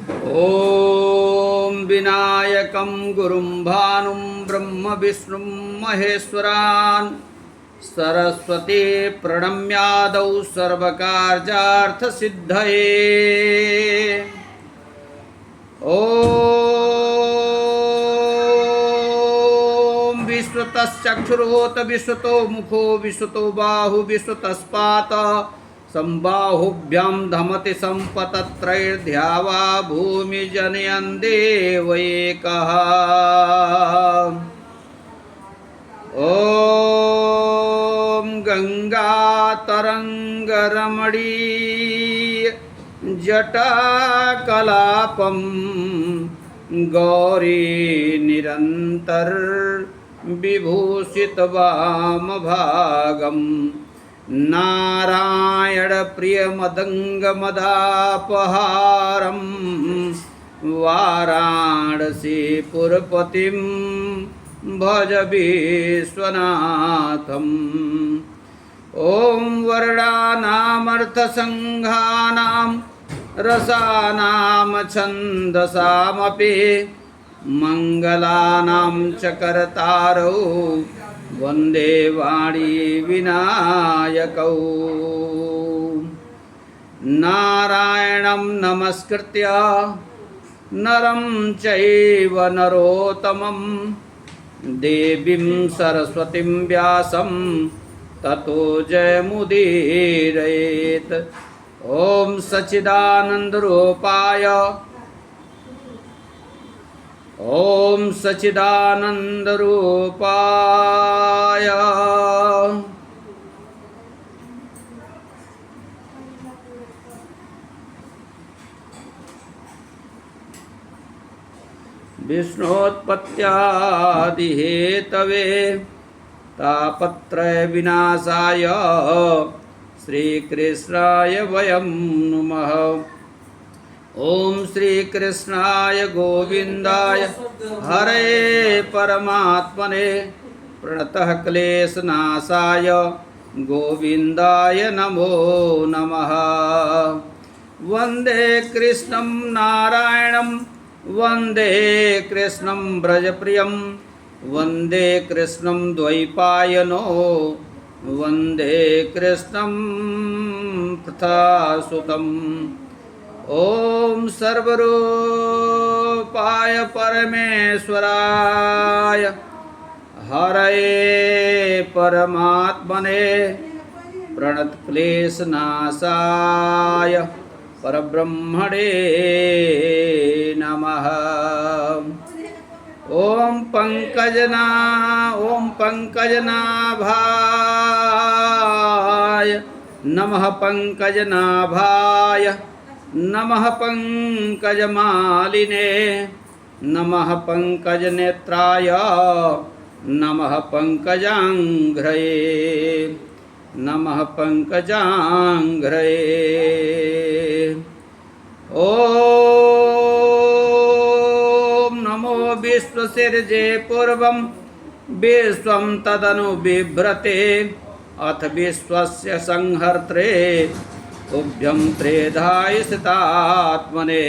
ॐ विनायकं गुरुं भानुं ब्रह्म विष्णुं महेश्वरान् सरस्वती प्रणम्यादौ सर्वकार्यार्थसिद्धये। ॐ विश्वतश्चक्षुर्होत विश्वतो मुखो विश्वतो बाहु विश्वतस्पात संबाहुभ्यां धमति संपतत्रैर्ध्यावा भूमिजनयन् देव एकः। ॐ गंगातरंगरमणीय जटाकलापं गौरी निरंतर विभूषित वामभागम् नारायण प्रियमदंगमदापहारं वाराणसीपुरपतिं भज विश्वनाथम्। ॐ वर्णानामर्थसंघानां रसानां छन्दसामपि मंगलानां च कर्तारौ वंदे वाणी विनायकौ। नारायणं नमस्कृत्य नरं चैव नरोत्तमं देवीं सरस्वतीं व्यासं ततो जयमुदीरयेत्। ॐ सच्चिदानन्दरूपाय ॐ सच्चिदानन्दरूपाय विष्णोत्पत्त्यादिहेतवे तापत्रय विनाशाय श्रीकृष्णाय वयं नुमः। ओम श्री कृष्णाय गोविंदाय हरे परमात्मने प्रणतः क्लेशनाशाय गोविंदाय नमो नमः। वंदे कृष्णं नारायणं वंदे कृष्णं ब्रजप्रियं वंदे कृष्णं द्वैपायनो वंदे कृष्णं पृथासुतम्। ओम सर्वरूपाय परमेश्वराय हरये परमात्मने प्रणतक्लेशनाशाय परब्रह्मणे नमः। ओम पंकजनाभाय नमः। पंकजनाभाय नमः। पंकजमालिने नमः। पंकजनेत्राय नमः। पंकजांघ्रये नमः। पंकजांघ्रये। ॐ नमो विश्वसिर्जे पूर्वं विश्वं तदनु बिभ्रते अथ विश्वस्य संहर्त्रे तुभ्यं त्रेधाय स्थितात्मने।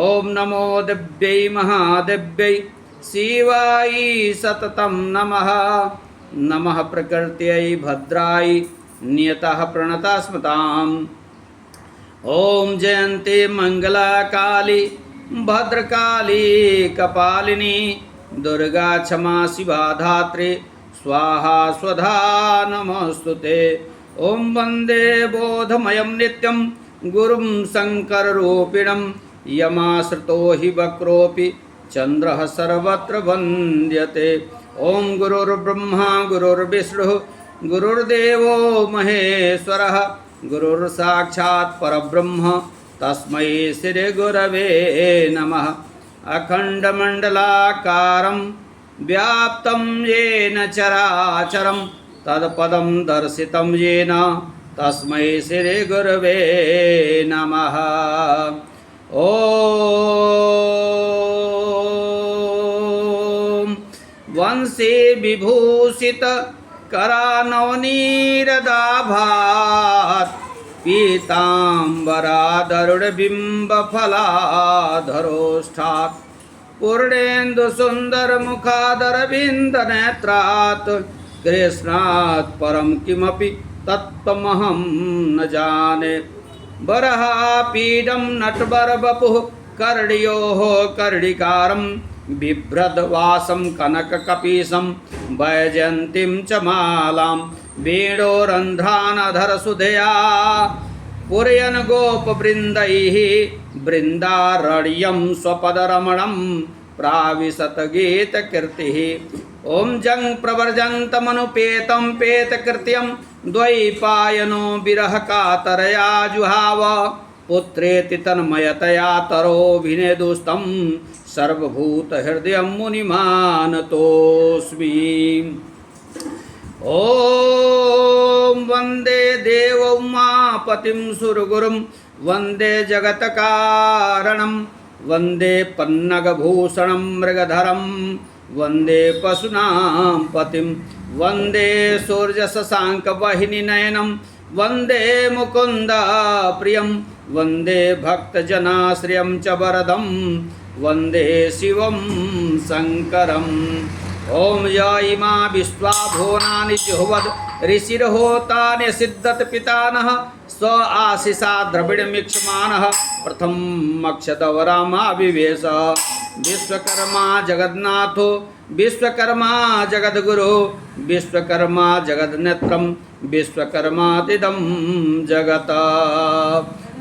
ओम नमो दिव्यै महादिव्यै शिवायै सततं नमः। नमः प्रकृत्यै भद्राय नियतः प्रणता स्मताम्। ओम जयन्ती मंगला काली भद्रकाली कपालिनी दुर्गा क्षमा शिवा धात्री स्वाहा स्वधा नमोस्तुते। ओम वंदे बोधमयं नित्यं गुरुं शंकररूपिणं यमाश्रितो हि वक्रोऽपि चन्द्रः सर्वत्र वन्द्यते। ओम गुरुर्ब्रह्मा गुरुर्विष्णुः गुरुर्देवो महेश्वरः गुरुर्साक्षात् परब्रह्म तस्मै श्री गुरवे नमः। अखण्डमण्डलाकारं व्याप्तं येन चराचरं तत्पदं दर्शितं येन तस्मै श्री गुरवे नमः। ॐ वंशे विभूषित करानवनीरदाभात् पीताम्बरादरुणबिम्बफलाधरोष्ठात् पूर्णेन्दुसुन्दरमुखादरविन्दनेत्रात् कृष्णात् परं किमपि तत्त्वमहं न जाने। बर्हापीडं नटवरवपुः कर्णयोः कर्णिकारं बिभ्रद्वासं कनककपीशं वैजयन्तीं च मालां वेणोरन्ध्रानधरसुधया पुरयन् गोपवृन्दैः बृन्दारण्यं स्वपदरमणं प्राविशत गीतकीर्तिः। ॐ जं प्रवर्जन्तमनुपेतं पेतकृत्यं द्वैपायनो विरहकातरया जुहाव पुत्रेति तन्मयतया तरोभिनेदुस्तं सर्वभूतहृदयं मुनिमानतोऽस्मि। ॐ वन्दे देवोमापतिं सुरगुरुं वन्दे जगत्कारणं वन्दे पन्नगभूषणं मृगधरं वन्दे पशूनां पतिं वन्दे सूर्यशशाङ्कवाहिनीनयनं वन्दे मुकुन्द प्रियं वन्दे भक्तजनाश्रयं च वरदं वन्दे शिवं शङ्करम्। ॐ य इमा विश्वा भुवनानि जुह्वद ऋषिर्होतानि सिद्धत पितानः स्व आशिषा द्रविडमीक्षमाणः प्रथममक्षदवरामाविवेश। विश्वकर्मा जगन्नाथो विश्वकर्मा जगद्गुरो विश्वकर्मा जगन्नेत्रं विश्वकर्मादिदं जगत्।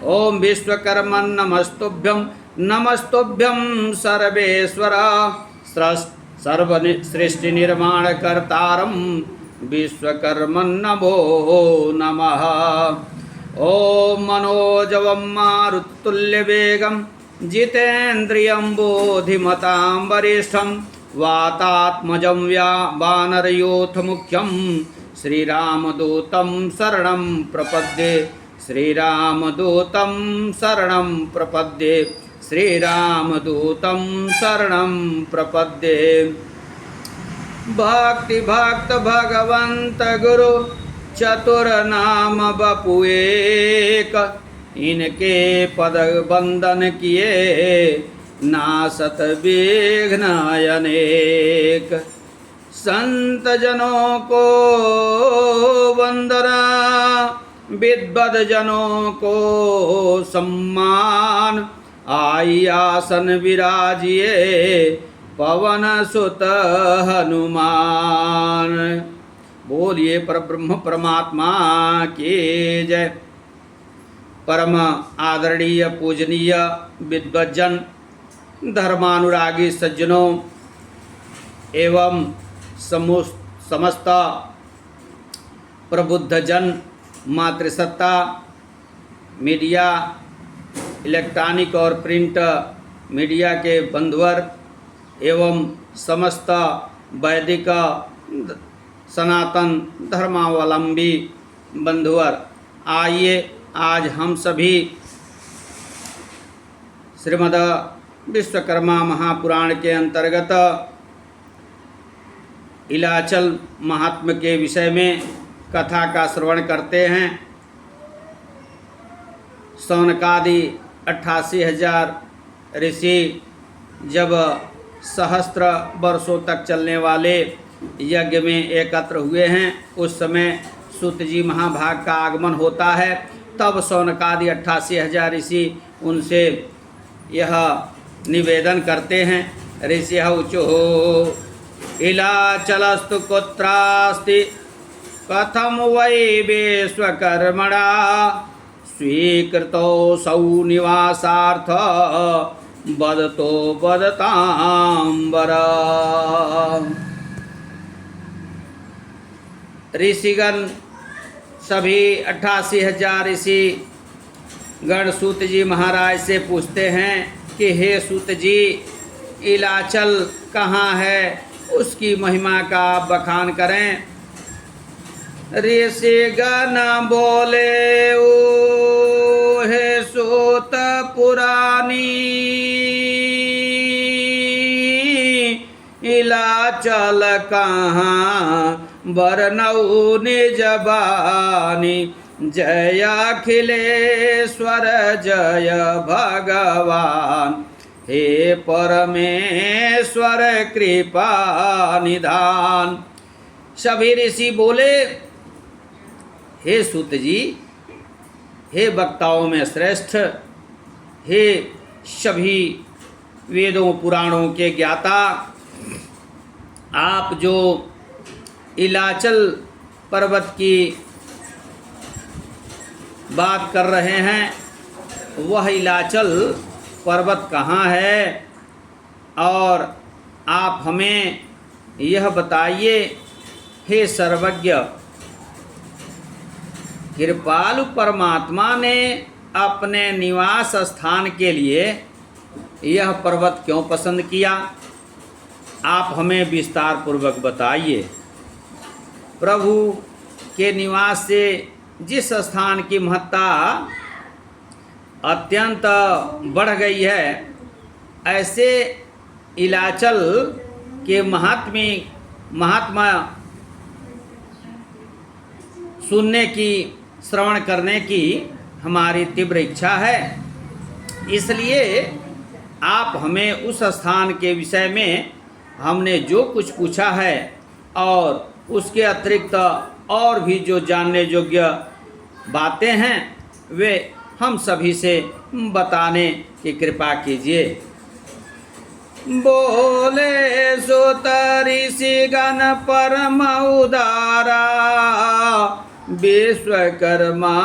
ॐ विश्वकर्मन् नमस्तुभ्यं नमस्तुभ्यं सर्वेश्वर सर्वसृष्टिनिर्माणकर्तारं विश्वकर्मन् नमो नमः। ॐ मनोजवं मारुततुल्यवेगं जितेन्द्रियं बोधिमतां वरिष्ठं वातात्मजं वानरयूथमुख्यं श्रीरामदूतं शरणं प्रपद्ये श्रीरामदूतं शरणं प्रपद्ये श्रीरामदूतं शरणं प्रपद्ये। भक्ति भक्त भगवंत गुरु चतुर्नाम बपु एक इनके पद बंदन किए नासत विघ्न अनेक। संत जनों को वंदना विद्वद जनों को सम्मान आई आसन विराजिए पवन सुत हनुमान। बोलिए परब्रह्म परमात्मा की जय। परम आदरणीय पूजनीय विद्वज्जन धर्मानुरागी सज्जनों एवं समस्त प्रबुद्ध जन मातृसत्ता मीडिया इलेक्ट्रॉनिक और प्रिंट मीडिया के बंधुवर एवं समस्त वैदिक सनातन धर्मावलंबी बंधुवर, आइए आज हम सभी श्रीमद् विश्वकर्मा महापुराण के अंतर्गत इलाचल महात्म्य के विषय में कथा का श्रवण करते हैं। सौनकादि 88,000 ऋषि जब सहस्त्र वर्षों तक चलने वाले यज्ञ में एकत्र हुए हैं, उस समय सूत जी महाभाग का आगमन होता है। तब सौनकादि 88,000 ऋषि उनसे यह निवेदन करते हैं। ऋषि ऊचो इलाचलस्तु कुत्रास्ति कथम वै विश्वकर्मणा स्वीकृतो सौ निवासार्थ वदतो वदतांबर। ऋषिगण सभी 88,000 ऋषि गण सूत जी महाराज से पूछते हैं कि हे सूत जी, इलाचल कहाँ है, उसकी महिमा का बखान करें। ऋषिगण बोले ओ हे सूत पुरानी, इलाचल कहाँ बरनऊ निजबानी। जय अखिलेश्वर जय भगवान, हे परमेश्वर कृपा निधान। सभी ऋषि बोले, हे सूत जी, हे वक्ताओं में श्रेष्ठ, हे सभी वेदों पुराणों के ज्ञाता, आप जो इलाचल पर्वत की बात कर रहे हैं, वह इलाचल पर्वत कहाँ है, और आप हमें यह बताइए, हे सर्वज्ञ, कृपालु परमात्मा ने अपने निवास स्थान के लिए यह पर्वत क्यों पसंद किया? आप हमें विस्तार पूर्वक बताइए। प्रभु के निवास से जिस स्थान की महत्ता अत्यंत बढ़ गई है, ऐसे इलाचल के महात्मा सुनने की, श्रवण करने की हमारी तीव्र इच्छा है। इसलिए आप हमें उस स्थान के विषय में हमने जो कुछ पूछा है और उसके अतिरिक्त और भी जो जानने योग्य बातें हैं, वे हम सभी से बताने की कृपा कीजिए। बोले सुत ऋषिगण परम उदारा, विश्वकर्मा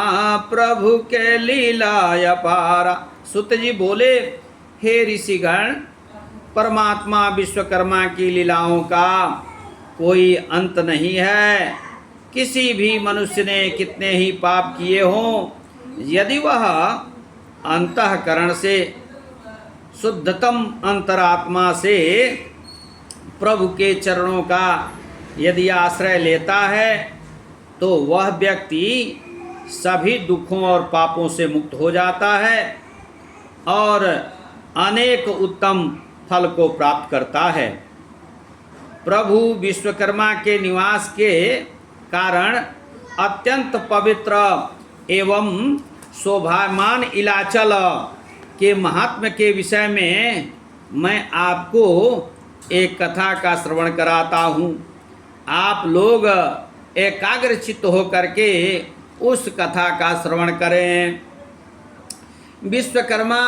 प्रभु के लीला अपारा। सुत जी बोले, हे ऋषिगण, परमात्मा विश्वकर्मा की लीलाओं का कोई अंत नहीं है। किसी भी मनुष्य ने कितने ही पाप किए हों, यदि वह अंतःकरण से, शुद्धतम अंतरात्मा से प्रभु के चरणों का यदि आश्रय लेता है, तो वह व्यक्ति सभी दुखों और पापों से मुक्त हो जाता है और अनेक उत्तम फल को प्राप्त करता है। प्रभु विश्वकर्मा के निवास के कारण अत्यंत पवित्र एवं शोभायमान इलाचल के महात्म्य के विषय में मैं आपको एक कथा का श्रवण कराता हूँ। आप लोग एकाग्रचित्त होकर के उस कथा का श्रवण करें। विश्वकर्मा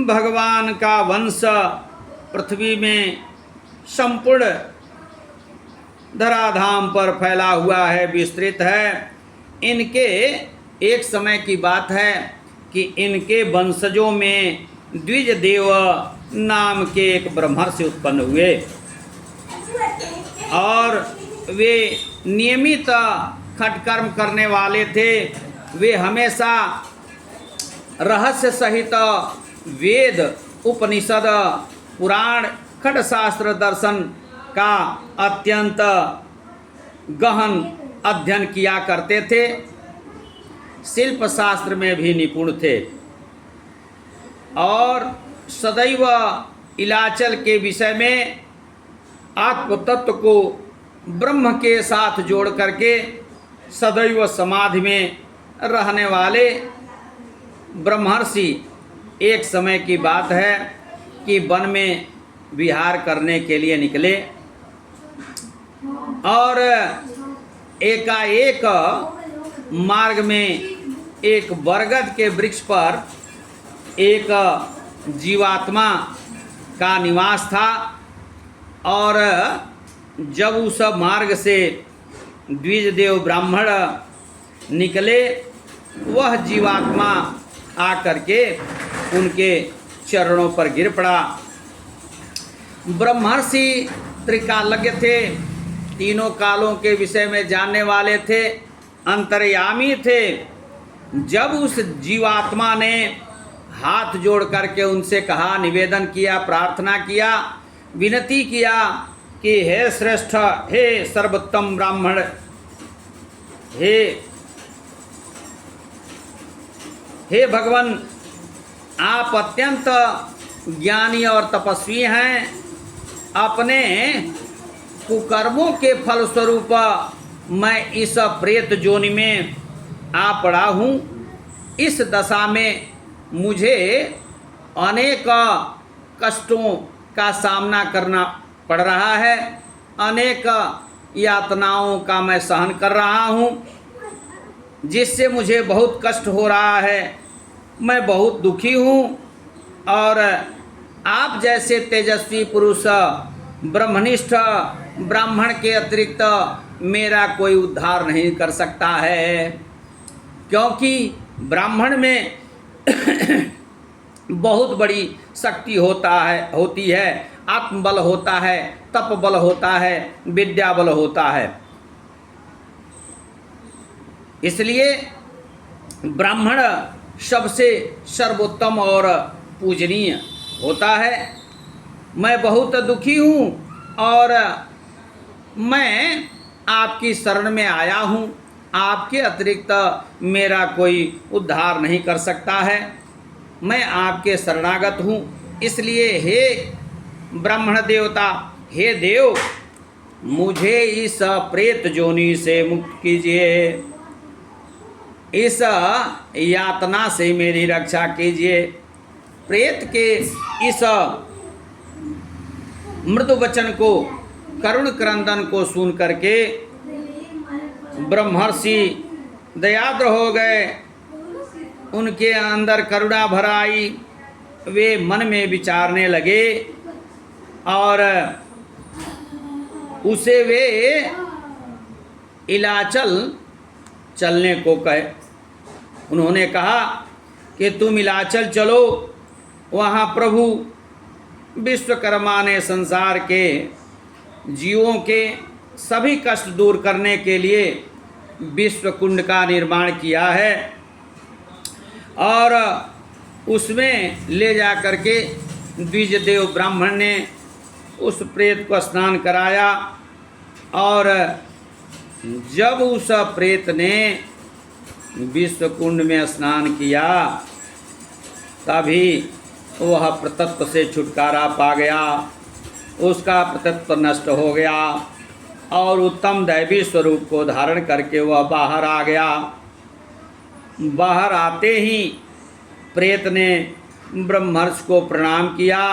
भगवान का वंश पृथ्वी में संपूर्ण धराधाम पर फैला हुआ है, विस्तृत है। इनके एक समय की बात है कि इनके वंशजों में द्विज देव नाम के एक ब्रह्मर्षि उत्पन्न हुए और वे नियमित खटकर्म करने वाले थे। वे हमेशा रहस्य सहित वेद, उपनिषद, पुराण, खटशास्त्र, दर्शन का अत्यंत गहन अध्ययन किया करते थे। शिल्प शास्त्र में भी निपुण थे और सदैव इलाचल के विषय में आत्म तत्व को ब्रह्म के साथ जोड़ करके सदैव समाधि में रहने वाले ब्रह्मर्षि एक समय की बात है कि वन में विहार करने के लिए निकले और एकाएक मार्ग में एक बरगद के वृक्ष पर एक जीवात्मा का निवास था और जब उस मार्ग से द्विजदेव ब्राह्मण निकले, वह जीवात्मा आकर के उनके चरणों पर गिर पड़ा। ब्रह्मर्षि त्रिकालज्ञ थे, तीनों कालों के विषय में जानने वाले थे, अंतर्यामी थे। जब उस जीवात्मा ने हाथ जोड़ करके उनसे कहा, निवेदन किया, प्रार्थना किया, विनती किया कि हे श्रेष्ठ, हे सर्वोत्तम ब्राह्मण, हे भगवान, आप अत्यंत ज्ञानी और तपस्वी हैं। अपने कुकर्मों के फलस्वरूप मैं इस प्रेत जोनि में आ पड़ा हूँ। इस दशा में मुझे अनेक कष्टों का सामना करना पड़ रहा है, अनेक यातनाओं का मैं सहन कर रहा हूँ, जिससे मुझे बहुत कष्ट हो रहा है। मैं बहुत दुखी हूँ और आप जैसे तेजस्वी पुरुष ब्रह्मनिष्ठ ब्राह्मण के अतिरिक्त मेरा कोई उद्धार नहीं कर सकता है, क्योंकि ब्राह्मण में बहुत बड़ी शक्ति होती है, आत्मबल होता है, तप बल होता है, विद्या बल होता है। इसलिए ब्राह्मण सबसे सर्वोत्तम और पूजनीय होता है। मैं बहुत दुखी हूँ और मैं आपकी शरण में आया हूँ, आपके अतिरिक्त मेरा कोई उद्धार नहीं कर सकता है। मैं आपके शरणागत हूँ, इसलिए हे ब्राह्मण देवता, हे देव, मुझे इस प्रेत जोनि से मुक्त कीजिए, इस यातना से मेरी रक्षा कीजिए। प्रेत के इस मृदु वचन को, करुण क्रंदन को सुन करके ब्रह्मर्षि दयाद्र हो गए, उनके अंदर करुणा भर आई। वे मन में विचारने लगे और उसे वे इलाचल चलने को कहे। उन्होंने कहा कि तुम इलाचल चलो, वहाँ प्रभु विश्वकर्मा ने संसार के जीवों के सभी कष्ट दूर करने के लिए विश्व कुंड का निर्माण किया है और उसमें ले जा करके द्विजदेव ब्राह्मण ने उस प्रेत को स्नान कराया और जब उस प्रेत ने विश्व कुंड में स्नान किया तभी वह प्रतत्व से छुटकारा पा गया, उसका प्रतत्व नष्ट हो गया और उत्तम दैवी स्वरूप को धारण करके वह बाहर आ गया। बाहर आते ही प्रेत ने ब्रह्मर्षि को प्रणाम किया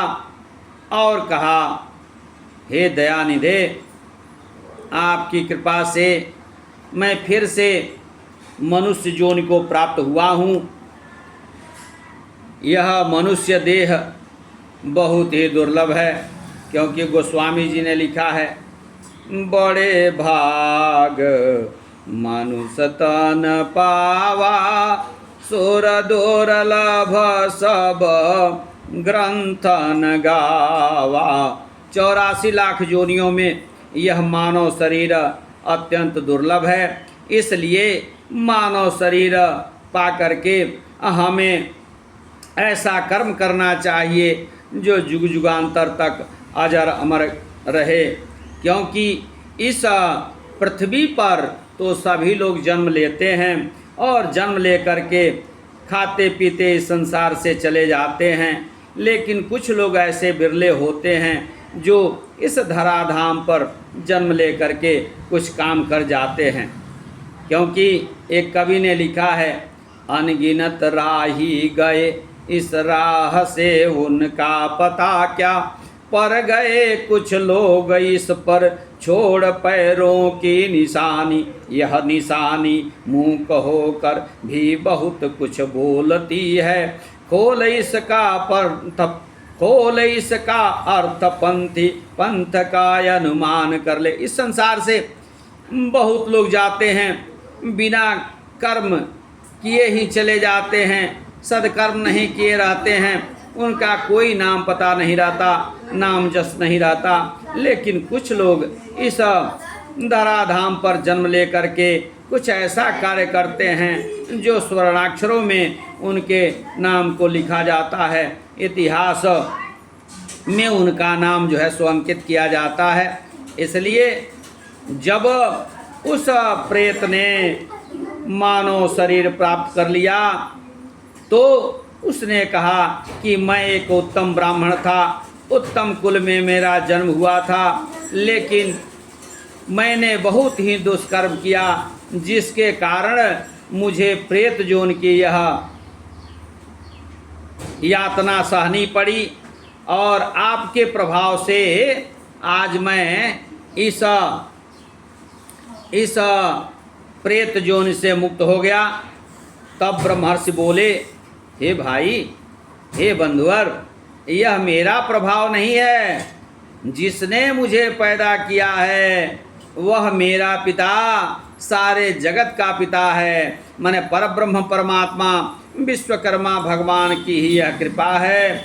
और कहा, हे दयानिधे, आपकी कृपा से मैं फिर से मनुष्य योनि को प्राप्त हुआ हूँ। यह मनुष्य देह बहुत ही दुर्लभ है, क्योंकि गोस्वामी जी ने लिखा है, बड़े भाग मनुष्य तन पावा, सुर दुर्लभ सब ग्रंथन गावा। 84 लाख योनियों में यह मानव शरीर अत्यंत दुर्लभ है, इसलिए मानव शरीर पा करके हमें ऐसा कर्म करना चाहिए जो जुग जुगांतर तक अजर अमर रहे, क्योंकि इस पृथ्वी पर तो सभी लोग जन्म लेते हैं और जन्म लेकर के खाते पीते इस संसार से चले जाते हैं, लेकिन कुछ लोग ऐसे बिरले होते हैं जो इस धराधाम पर जन्म लेकर के कुछ काम कर जाते हैं। क्योंकि एक कवि ने लिखा है, अनगिनत राही गए इस राह से उनका पता क्या, पर गए कुछ लोग इस पर छोड़ पैरों की निशानी, यह निशानी मूक होकर भी बहुत कुछ बोलती है, खोल इसका अर्थ पंथी पंथ का अनुमान कर ले। इस संसार से बहुत लोग जाते हैं, बिना कर्म किए ही चले जाते हैं, सदकर्म नहीं किए रहते हैं, उनका कोई नाम पता नहीं रहता, नाम जस नहीं रहता। लेकिन कुछ लोग इस धराधाम पर जन्म लेकर के कुछ ऐसा कार्य करते हैं जो स्वर्णाक्षरों में उनके नाम को लिखा जाता है, इतिहास में उनका नाम जो है सो अंकित किया जाता है। इसलिए जब उस प्रेत ने मानव शरीर प्राप्त कर लिया तो उसने कहा कि मैं एक उत्तम ब्राह्मण था, उत्तम कुल में मेरा जन्म हुआ था, लेकिन मैंने बहुत ही दुष्कर्म किया जिसके कारण मुझे प्रेत जोन की यह यातना सहनी पड़ी और आपके प्रभाव से आज मैं इस प्रेत जोन से मुक्त हो गया। तब ब्रह्मर्षि बोले, हे भाई, हे बंधुवर, यह मेरा प्रभाव नहीं है, जिसने मुझे पैदा किया है वह मेरा पिता, सारे जगत का पिता है। माने परब्रह्म परमात्मा विश्वकर्मा भगवान की ही यह कृपा है।